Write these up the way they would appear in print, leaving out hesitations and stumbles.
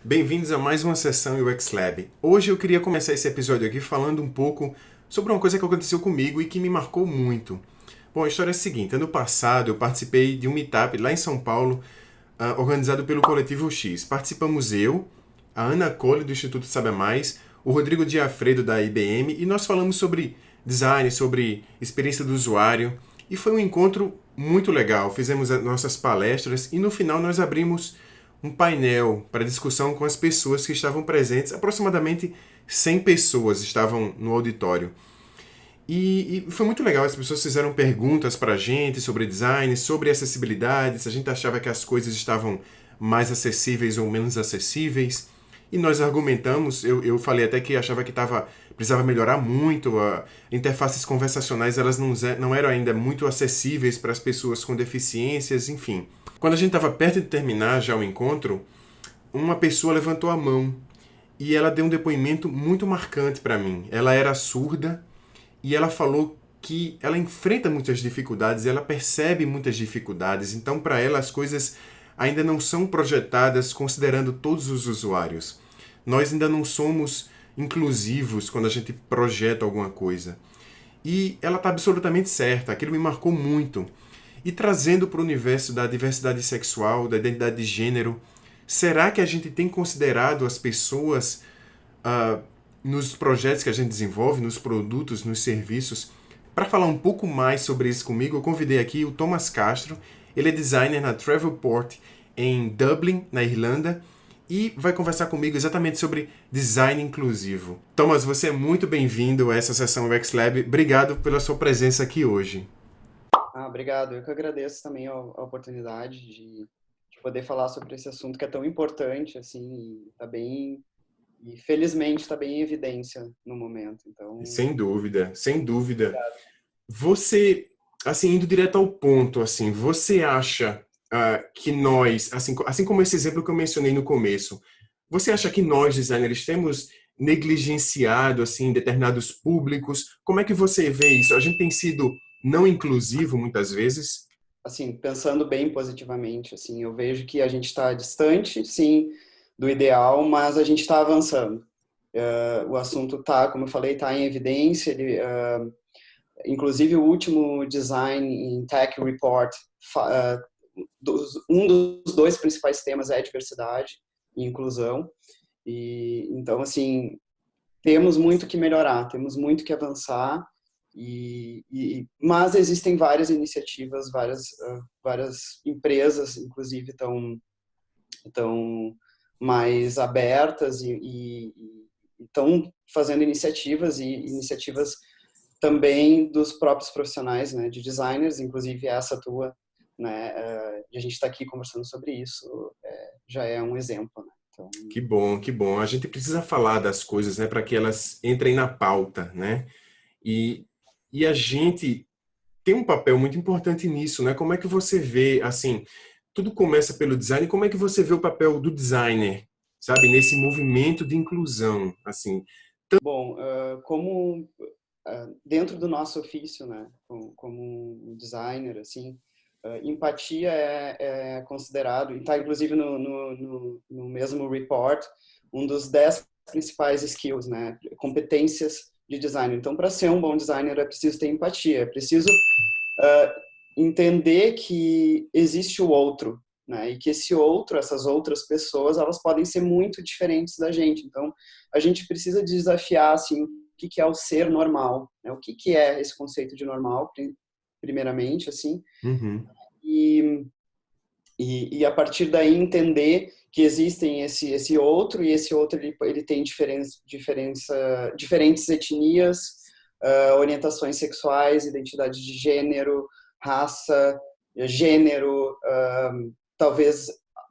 Bem-vindos a mais uma sessão UX Lab. Hoje eu queria começar esse episódio aqui falando um pouco sobre uma coisa que aconteceu comigo e que me marcou muito. Bom, a história é a seguinte: ano passado eu participei de um meetup lá em São Paulo, organizado pelo Coletivo X. Participamos eu, a Ana Cole do Instituto Sabe Mais, o Rodrigo Diafredo da IBM e nós falamos sobre design, sobre experiência do usuário e foi um encontro muito legal. Fizemos as nossas palestras e no final nós abrimos um painel para discussão com as pessoas que estavam presentes. Aproximadamente 100 pessoas estavam no auditório. E foi muito legal, as pessoas fizeram perguntas para a gente sobre design, sobre acessibilidade, se a gente achava que as coisas estavam mais acessíveis ou menos acessíveis. E nós argumentamos, eu falei até que achava que precisava melhorar muito, interfaces conversacionais elas não eram ainda muito acessíveis para as pessoas com deficiências, enfim. Quando a gente estava perto de terminar já o encontro, uma pessoa levantou a mão e ela deu um depoimento muito marcante para mim. Ela era surda e ela falou que ela enfrenta muitas dificuldades, ela percebe muitas dificuldades, então para ela as coisas ainda não são projetadas considerando todos os usuários. Nós ainda não somos inclusivos quando a gente projeta alguma coisa. E ela está absolutamente certa, aquilo me marcou muito. E trazendo para o universo da diversidade sexual, da identidade de gênero, será que a gente tem considerado as pessoas nos projetos que a gente desenvolve, nos produtos, nos serviços? Para falar um pouco mais sobre isso comigo, eu convidei aqui o Thomas Castro. Ele é designer na Travelport em Dublin, na Irlanda, e vai conversar comigo exatamente sobre design inclusivo. Thomas, você é muito bem-vindo a essa sessão UX Lab. Obrigado pela sua presença aqui hoje. Obrigado. Eu que agradeço também a oportunidade de poder falar sobre esse assunto que é tão importante, assim, e felizmente está bem em evidência no momento. Então, Sem dúvida, sem dúvida. Você, assim, indo direto ao ponto, assim, você acha que nós, assim como esse exemplo que eu mencionei no começo, você acha que nós, designers, temos negligenciado, assim, determinados públicos? Como é que você vê isso? A gente tem sido não inclusivo muitas vezes? assim, pensando bem positivamente, assim, eu vejo que a gente está distante, sim, do ideal, mas a gente está avançando. O assunto está, como eu falei, está em evidência. Inclusive, o último Design in Tech Report, um dos dois principais temas é diversidade e inclusão. E então, assim, temos muito que melhorar, temos muito que avançar. Mas existem várias iniciativas, várias empresas, inclusive, estão mais abertas e estão fazendo iniciativas também dos próprios profissionais, né, de designers, inclusive essa tua, né, e a gente está aqui conversando sobre isso, já é um exemplo, né? Então, Que bom, que bom. A gente precisa falar das coisas, né, para que elas entrem na pauta, né? E, e a gente tem um papel muito importante nisso, né? Como é que você vê, assim, tudo começa pelo design, como é que você vê o papel do designer, sabe, nesse movimento de inclusão, assim? bom, como dentro do nosso ofício, né, como um designer, assim, empatia é considerado, e está inclusive no mesmo report, um dos 10 principais skills, né, competências de designer. Então, para ser um bom designer é preciso ter empatia, é preciso entender que existe o outro, né, e que esse outro, essas outras pessoas, elas podem ser muito diferentes da gente. Então, a gente precisa desafiar, assim, o que é o ser normal, né? O que é esse conceito de normal, primeiramente, assim, Uhum. e a partir daí entender que existem esse outro, e esse outro ele tem diferentes etnias, orientações sexuais, identidade de gênero, raça, gênero, talvez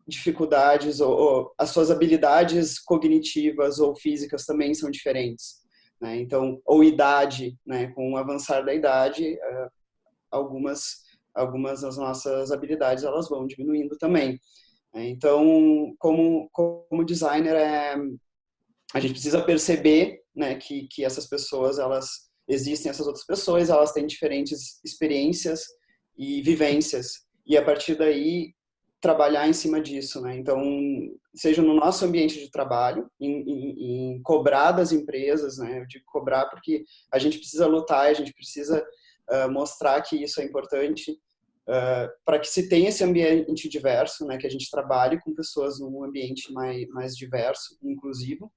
dificuldades ou as suas habilidades cognitivas ou físicas também são diferentes, né? Então, ou idade, né? Com o avançar da idade, algumas das nossas habilidades elas vão diminuindo também. Então, como designer, a gente precisa perceber, né, que essas pessoas, elas existem, essas outras pessoas, elas têm diferentes experiências e vivências. E a partir daí trabalhar em cima disso, né? Então, seja no nosso ambiente de trabalho, em cobrar das empresas, né? Eu digo cobrar porque a gente precisa lutar, a gente precisa mostrar que isso é importante, para que se tenha esse ambiente diverso, né? Que a gente trabalhe com pessoas num ambiente mais diverso, inclusivo.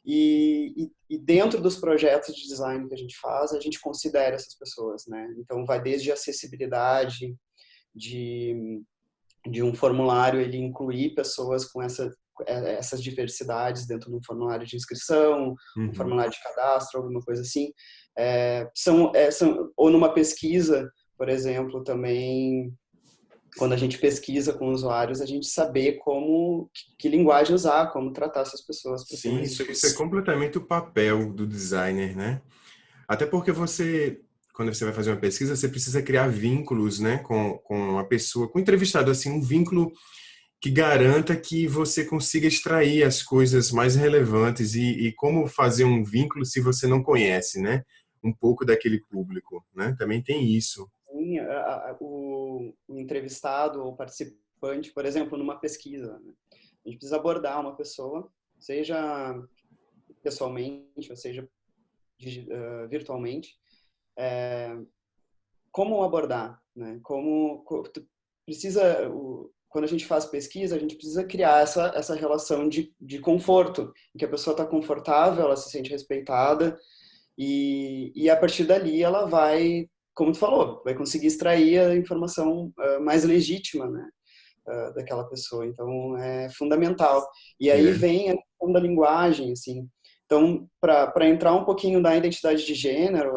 E dentro dos projetos de design que a gente faz, a gente considera essas pessoas, né? Então, vai desde a acessibilidade, de um formulário ele incluir pessoas com essas diversidades dentro de um formulário de inscrição, um Uhum. formulário de cadastro, alguma coisa assim. Ou numa pesquisa, por exemplo, também, quando a gente pesquisa com usuários, a gente saber que linguagem usar, como tratar essas pessoas para ser Sim, mais isso é inclusivo. completamente o papel do designer, né? Até porque você, quando você vai fazer uma pesquisa, você precisa criar vínculos, né, com a pessoa, com o entrevistado, assim, um vínculo que garanta que você consiga extrair as coisas mais relevantes e como fazer um vínculo se você não conhece, né, um pouco daquele público, né? Também tem isso. Sim, o entrevistado ou participante, por exemplo, numa pesquisa, né? A gente precisa abordar uma pessoa, seja pessoalmente, ou seja, virtualmente, como abordar, né? Precisa, quando a gente faz pesquisa, a gente precisa criar essa relação de conforto, em que a pessoa está confortável, ela se sente respeitada, e a partir dali ela vai, como tu falou, vai conseguir extrair a informação mais legítima, né, daquela pessoa. Então, é fundamental. E aí É. vem a questão da linguagem, assim. Então, para entrar um pouquinho na identidade de gênero,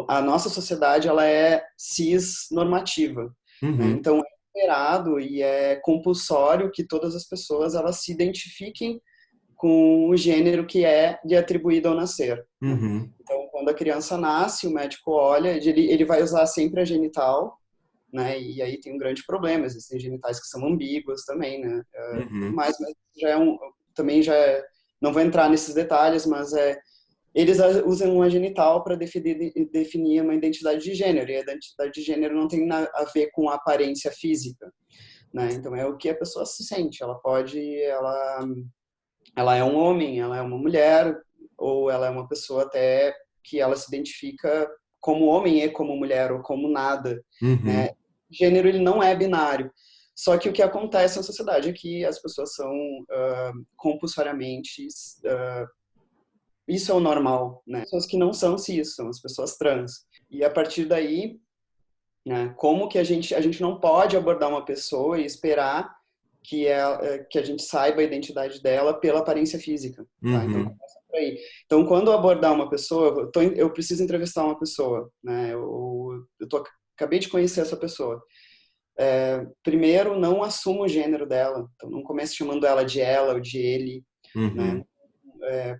a nossa sociedade ela é cis normativa, né? Uhum, Então, é esperado e é compulsório que todas as pessoas elas se identifiquem com o gênero que é lhe atribuído ao nascer, né? uhum, Então, quando a criança nasce, o médico olha, ele vai usar sempre a genital, né? E aí tem um grande problema, existem genitais que são ambíguos também, né? uhum. Mas já também já não vou entrar nesses detalhes, mas eles usam uma genital para definir uma identidade de gênero, e a identidade de gênero não tem a ver com a aparência física, né? Então é o que a pessoa se sente, ela é um homem, ela é uma mulher, ou ela é uma pessoa até que ela se identifica como homem e como mulher, ou como nada, né? Uhum. Gênero, ele não é binário. Só que o que acontece na sociedade é que as pessoas são compulsoriamente, isso é o normal, né? Pessoas que não são cis, são as pessoas trans. E a partir daí, né, como que a gente não pode abordar uma pessoa e esperar que a gente saiba a identidade dela pela aparência física, tá? Então Uhum. começa por aí. Então quando eu abordar uma pessoa, eu preciso entrevistar uma pessoa, né? Acabei de conhecer essa pessoa. Primeiro, não assumo o gênero dela. Então não comece chamando ela de ela ou de ele, né? Uhum.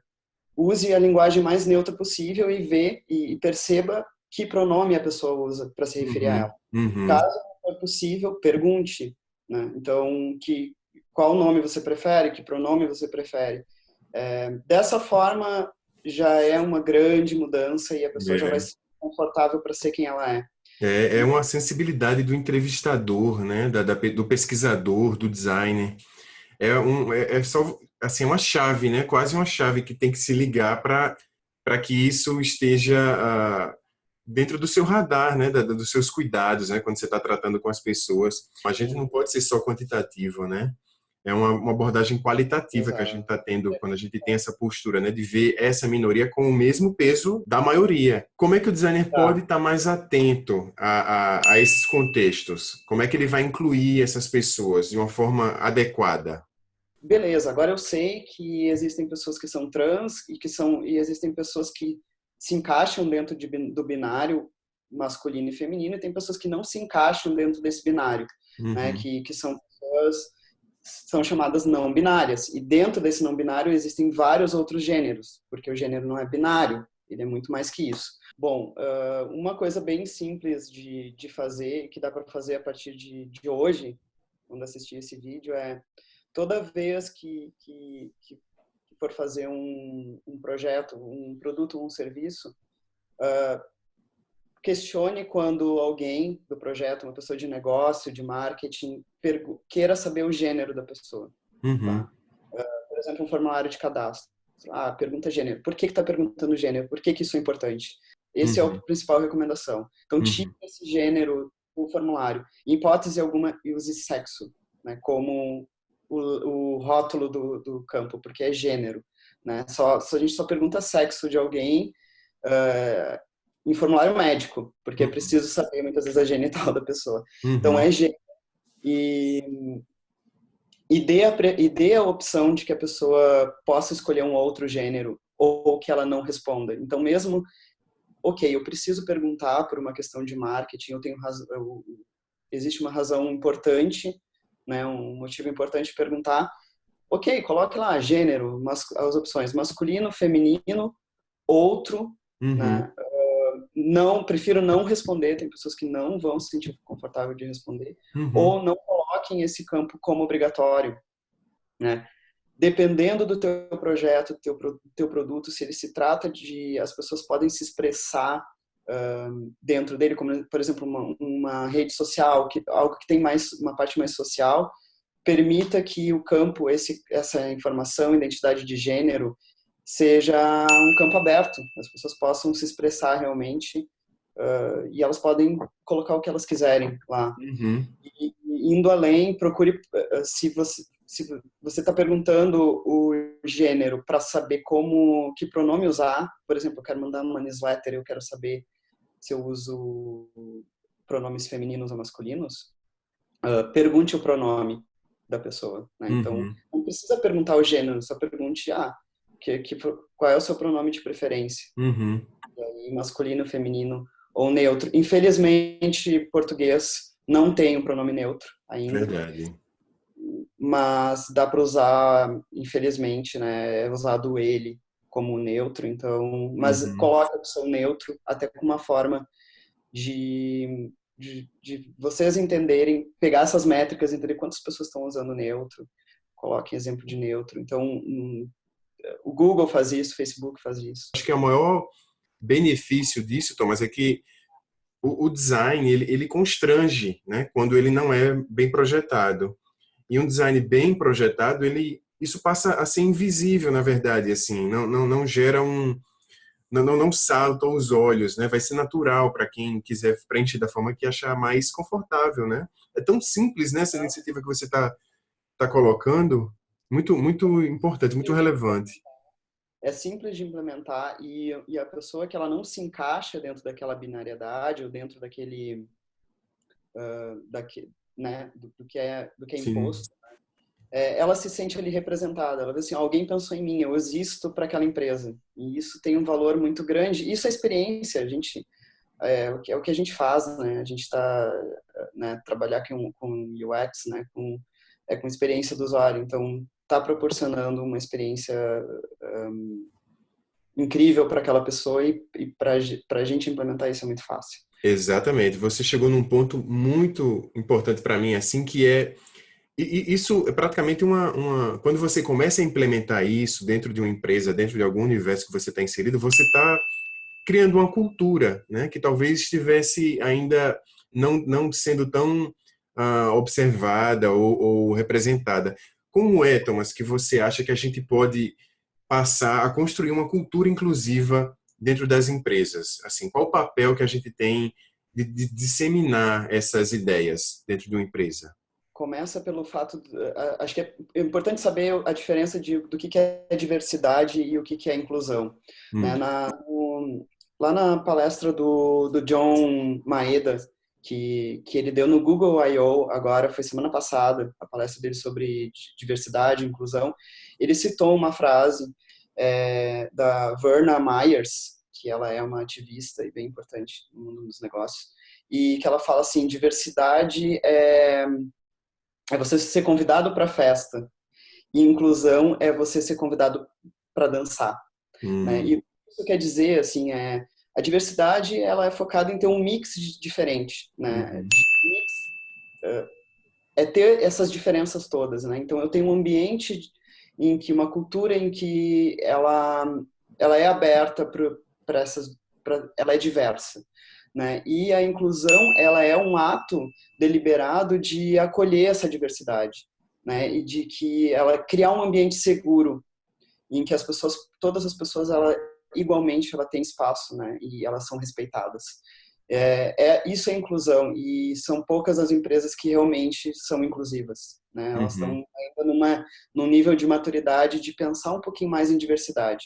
Use a linguagem mais neutra possível e vê e perceba que pronome a pessoa usa para se referir a ela. Uhum. Uhum. Caso não for possível, pergunte, né? Então, qual nome você prefere, que pronome você prefere. Dessa forma, já é uma grande mudança e a pessoa já vai É. ser confortável para ser quem ela é. É uma sensibilidade do entrevistador, né? Do pesquisador, do designer. É só assim uma chave, né? Quase uma chave que tem que se ligar para que isso esteja dentro do seu radar, né? Dos seus cuidados, né? Quando você está tratando com as pessoas, a gente não Sim, pode ser só quantitativo, né? É uma abordagem qualitativa que a gente exato. está tendo quando a gente tem essa postura, né, de ver essa minoria com o mesmo peso da maioria. Como é que o designer pode Tá. estar mais atento a esses contextos? Como é que ele vai incluir essas pessoas de uma forma adequada? Beleza, agora eu sei que existem pessoas que são trans e existem pessoas que se encaixam dentro do binário masculino e feminino, e tem pessoas que não se encaixam dentro desse binário, né? Uhum, Que são pessoas são chamadas não binárias. E dentro desse não binário existem vários outros gêneros, porque o gênero não é binário, ele é muito mais que isso. Bom, uma coisa bem simples de fazer, que dá para fazer a partir de hoje, quando assistir esse vídeo, é toda vez que for fazer um projeto, um produto ou um serviço, questione quando alguém do projeto, uma pessoa de negócio, de marketing, queira saber o gênero da pessoa, Uhum. tá? Por exemplo, um formulário de cadastro. Pergunta gênero. Por que está perguntando gênero? Por que isso é importante? Esse é o Uhum. principal recomendação. Então, tire Uhum. esse gênero do formulário. Em hipótese alguma, use sexo, né? Como o rótulo do campo, porque é gênero, né? A gente só pergunta sexo de alguém em formulário médico, porque é Uhum. preciso saber muitas vezes a genital da pessoa. Então, Uhum. é gênero. E e dê a opção de que a pessoa possa escolher um outro gênero ou que ela não responda. Então, mesmo, ok, eu preciso perguntar por uma questão de marketing, eu tenho razão, existe uma razão importante, né, um motivo importante de perguntar, ok, coloque lá gênero, as opções masculino, feminino, outro, Uhum. né? Não, prefiro não responder, tem pessoas que não vão se sentir confortável de responder, Uhum. ou não coloquem esse campo como obrigatório, né? Dependendo do teu projeto, teu produto, se ele se trata de as pessoas podem se expressar dentro dele, como por exemplo uma rede social, algo que tem mais uma parte mais social, permita que o campo, essa informação, identidade de gênero, seja um campo aberto, as pessoas possam se expressar realmente e elas podem colocar o que elas quiserem lá. Uhum. E indo além, procure se você está perguntando o gênero para saber que pronome usar. Por exemplo, eu quero mandar uma newsletter, eu quero saber se eu uso pronomes femininos ou masculinos. Pergunte o pronome da pessoa, né? Então, Uhum. não precisa perguntar o gênero, só pergunte qual é o seu pronome de preferência, Uhum. e masculino, feminino ou neutro. Infelizmente, português não tem um pronome neutro ainda, Verdade. mas dá para usar, infelizmente, né? É usado ele como neutro, então, mas Uhum. coloca a opção neutro até com uma forma de vocês entenderem, pegar essas métricas, entender quantas pessoas estão usando neutro, coloquem exemplo de neutro. Então, o Google faz isso, o Facebook faz isso. Acho que é o maior benefício disso, Thomas, é que o design ele constrange, né, quando ele não é bem projetado. E um design bem projetado, isso passa a ser invisível, na verdade, assim, não gera não salta aos olhos, né? Vai ser natural para quem quiser preencher da forma que achar mais confortável, né? É tão simples, né, essa iniciativa que você tá colocando, muito importante, muito relevante. É simples de implementar e a pessoa que ela não se encaixa dentro daquela binariedade ou dentro né, do que é Sim, imposto, ela se sente ali representada. Ela vê assim, alguém pensou em mim, eu existo para aquela empresa. E isso tem um valor muito grande. Isso é experiência, é o que a gente faz, né? A gente está, né, trabalhar com UX, né, com experiência do usuário. Então, está proporcionando uma experiência incrível para aquela pessoa e para a gente implementar isso é muito fácil. exatamente. Você chegou num ponto muito importante para mim, assim, que é isso é praticamente quando você começa a implementar isso dentro de uma empresa, dentro de algum universo que você está inserido, você está criando uma cultura, né, que talvez estivesse ainda não sendo tão observada ou representada. Como é, Thomas, que você acha que a gente pode passar a construir uma cultura inclusiva dentro das empresas? Assim, qual o papel que a gente tem de disseminar essas ideias dentro de uma empresa? Começa pelo fato, acho que é importante saber a diferença do que é diversidade e o que é inclusão. Né? Hum. Lá na palestra do John Maeda, que ele deu no Google I.O. agora, foi semana passada, a palestra dele sobre diversidade e inclusão, ele citou uma frase da Verna Myers, que ela é uma ativista e bem importante no mundo dos negócios, e que ela fala assim, diversidade é você ser convidado para a festa. E inclusão é você ser convidado para dançar, né? Hum. E isso quer dizer, assim, a diversidade ela é focada em ter um mix diferente, né? Uhum. Mix é ter essas diferenças todas, né? Então eu tenho um ambiente em que uma cultura em que ela é aberta ela é diversa, né? E a inclusão, ela é um ato deliberado de acolher essa diversidade, né? E de que ela criar um ambiente seguro em que as pessoas, todas as pessoas, igualmente ela tem espaço, né? E elas são respeitadas. Isso é inclusão, e são poucas as empresas que realmente são inclusivas, né? Elas estão Uhum. ainda num nível de maturidade de pensar um pouquinho mais em diversidade.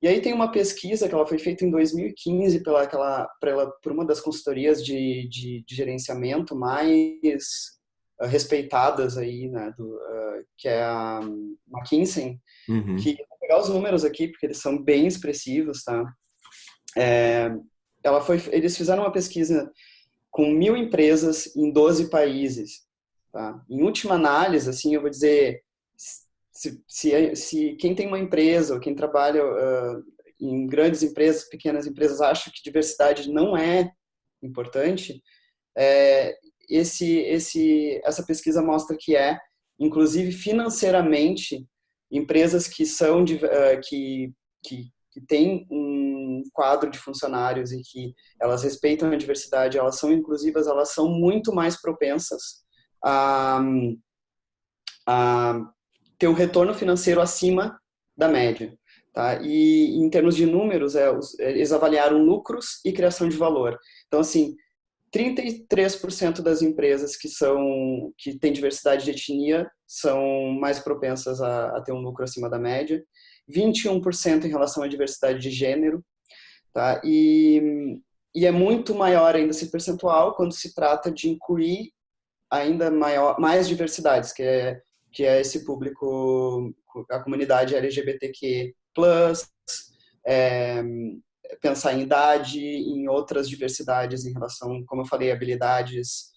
E aí tem uma pesquisa que ela foi feita em 2015 por uma das consultorias de gerenciamento mais respeitadas aí, né, que é a McKinsey, Uhum. que vou pegar os números aqui porque eles são bem expressivos, tá? Eles fizeram uma pesquisa com 1.000 empresas em 12 países, tá? Em última análise, assim, eu vou dizer, se quem tem uma empresa ou quem trabalha em grandes empresas, pequenas empresas, acha que diversidade não é importante, é, essa pesquisa mostra que inclusive financeiramente, empresas que são que têm um quadro de funcionários e que elas respeitam a diversidade, elas são inclusivas, elas são muito mais propensas a, a ter um retorno financeiro acima da média. Tá? E em termos de números, eles avaliaram lucros e criação de valor. Então, assim, 33% das empresas que têm diversidade de etnia são mais propensas a ter um lucro acima da média, 21% em relação à diversidade de gênero, tá? E é muito maior ainda esse percentual quando se trata de incluir ainda mais diversidades, que é esse público, a comunidade LGBTQ+, é, pensar em idade, em outras diversidades em relação, como eu falei, habilidades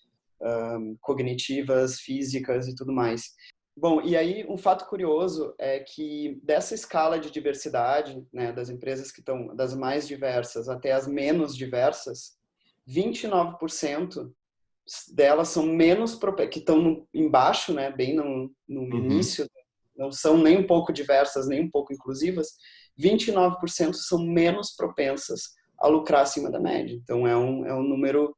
cognitivas, físicas e tudo mais. Bom, e aí um fato curioso é que dessa escala de diversidade, né, das empresas que estão das mais diversas até as menos diversas, 29% delas são menos que estão embaixo, né, bem no Uhum. início, não são nem um pouco diversas, nem um pouco inclusivas, 29% são menos propensas a lucrar acima da média. Então é um número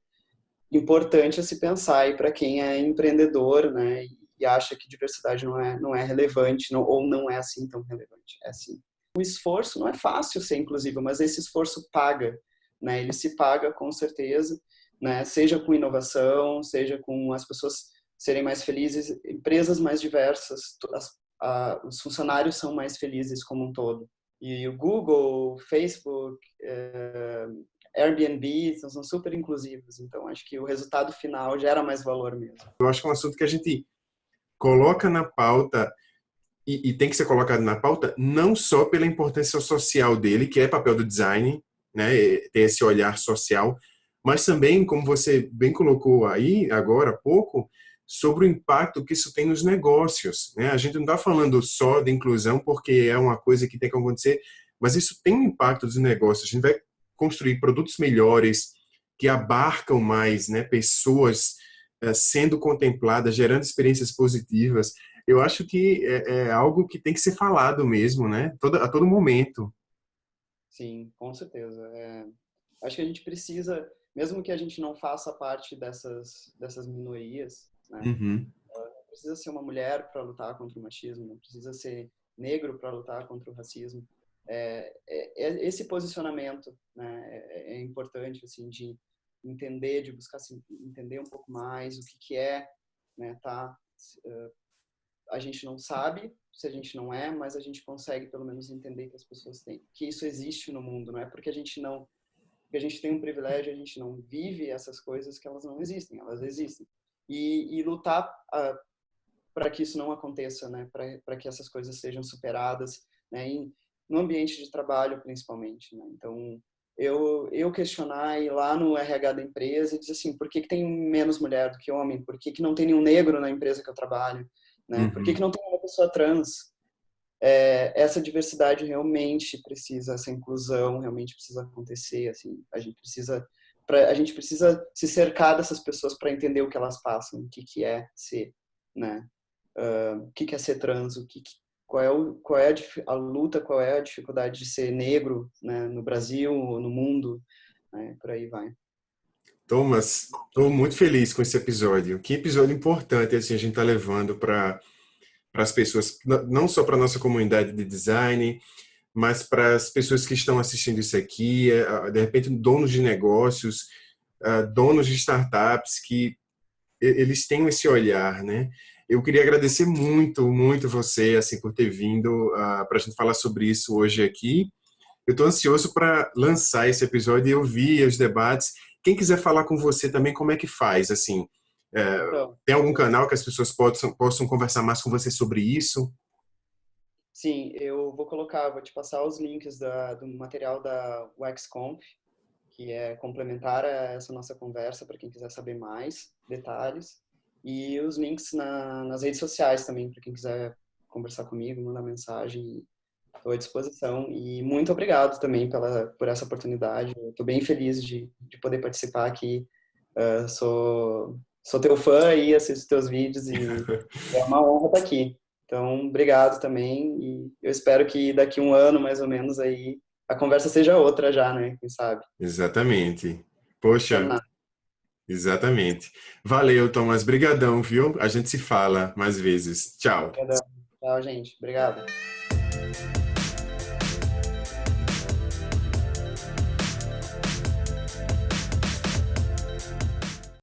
importante a se pensar e para quem é empreendedor, né, e acha que diversidade não é relevante, ou não é assim tão relevante. É assim. O esforço não é fácil ser inclusivo, mas esse esforço paga, né? Ele se paga com certeza, né? Seja com inovação, seja com as pessoas serem mais felizes, empresas mais diversas, os funcionários são mais felizes como um todo. E o Google, Facebook, Airbnb são super inclusivos, então acho que o resultado final gera mais valor mesmo. Eu acho que é um assunto que a gente coloca na pauta e tem que ser colocado na pauta não só pela importância social dele, que é papel do design, né, ter esse olhar social, mas também, como você bem colocou aí agora há pouco, sobre o impacto que isso tem nos negócios, né? A gente não está falando só de inclusão porque é uma coisa que tem que acontecer, mas isso tem um impacto dos negócios. A gente vai construir produtos melhores que abarcam mais, né, pessoas sendo contempladas, gerando experiências positivas. Eu acho que é algo que tem que ser falado mesmo, né? A todo momento. Sim, com certeza. Acho que a gente precisa, mesmo que a gente não faça parte dessas minorias, né? Uhum. Não precisa ser uma mulher para lutar contra o machismo, não precisa ser negro para lutar contra o racismo. Esse posicionamento, né, é importante, assim, de entender, de buscar entender um pouco mais o que é, né, tá? A gente não sabe se a gente não é, mas a gente consegue pelo menos entender que as pessoas têm, que isso existe no mundo, não é porque a gente não, porque a gente tem um privilégio, a gente não vive essas coisas que elas não existem, elas existem. E lutar para que isso não aconteça, né? Para que essas coisas sejam superadas, né? No ambiente de trabalho, principalmente, né? Então, eu questionar, ir lá no RH da empresa e dizer assim, por que tem menos mulher do que homem? Por que não tem nenhum negro na empresa que eu trabalho? Né? Por que Uhum. não tem uma pessoa trans? Essa diversidade realmente precisa, essa inclusão realmente precisa acontecer, assim, a gente precisa se cercar dessas pessoas para entender o que elas passam, o que é ser, né? O que é ser trans, qual é a luta, qual é a dificuldade de ser negro, né, no Brasil, no mundo, né, por aí vai. Thomas, estou muito feliz com esse episódio. Que episódio importante assim, a gente está levando para as pessoas, não só para a nossa comunidade de design, mas para as pessoas que estão assistindo isso aqui, de repente donos de negócios, donos de startups, que eles têm esse olhar, né? Eu queria agradecer muito, muito você assim por ter vindo para a gente falar sobre isso hoje aqui. Eu estou ansioso para lançar esse episódio e ouvir os debates. Quem quiser falar com você também, como é que faz? Assim, é, Então, tem algum canal que as pessoas possam conversar mais com você sobre isso? sim, eu vou colocar, vou te passar os links do material da WexConf, que é complementar a essa nossa conversa para quem quiser saber mais detalhes. E os links nas redes sociais também, para quem quiser conversar comigo, mandar mensagem. Estou à disposição. E muito obrigado também por essa oportunidade. Estou bem feliz de poder participar aqui. Sou teu fã e assisto teus vídeos e é uma honra estar aqui. Então, obrigado também. E eu espero que daqui um ano, mais ou menos, aí a conversa seja outra já, né? Quem sabe? Exatamente. Poxa, Combinado. exatamente. Valeu, Thomas. Brigadão, viu? A gente se fala mais vezes. Tchau. Obrigadão. Tchau, gente. Obrigado.